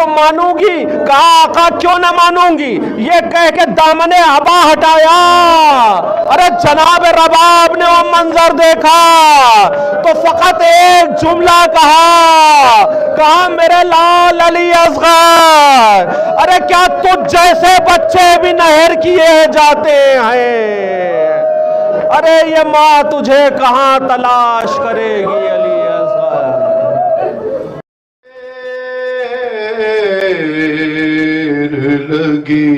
تو مانوں گی؟ کہا آقا کیوں نہ مانوں گی؟ یہ کہہ کے دامن عبا ہٹایا، ارے جناب رباب نے وہ منظر دیکھا تو فقط ایک جملہ کہا میرے لال علی اصغر، ارے کیا تجھ جیسے بچے بھی نہر کیے جاتے ہیں؟ ارے یہ ماں تجھے کہاں تلاش کرے گی علی اصغر؟ لگی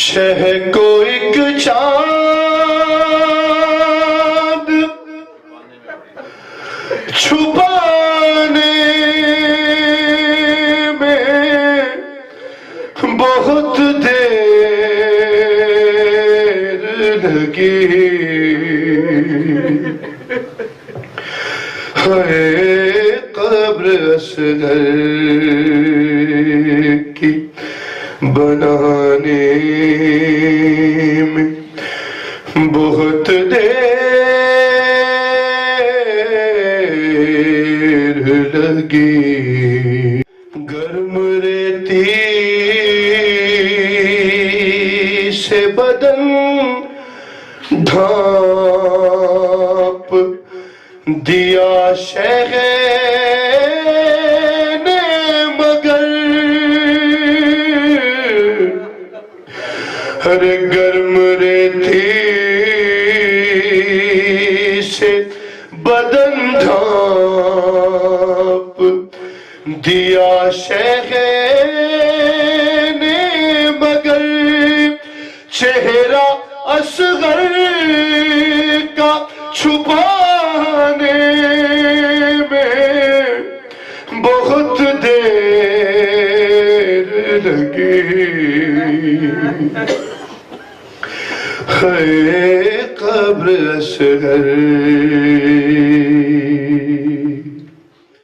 شہ کو ایک چاند چھپانے میں بہت دیر لگی، ہے قبر اصغر کی بنانے میں بہت دیر لگی، گرم ریتی سے بدن ڈھانپ دیا شیخ نے مگر، ہر گرم ریتی سے بدن ڈھانپ دیا شیخ نے مگر، چہرہ اصغر کا چھپانے میں بہت دیر لگی، ہے قبر اصغر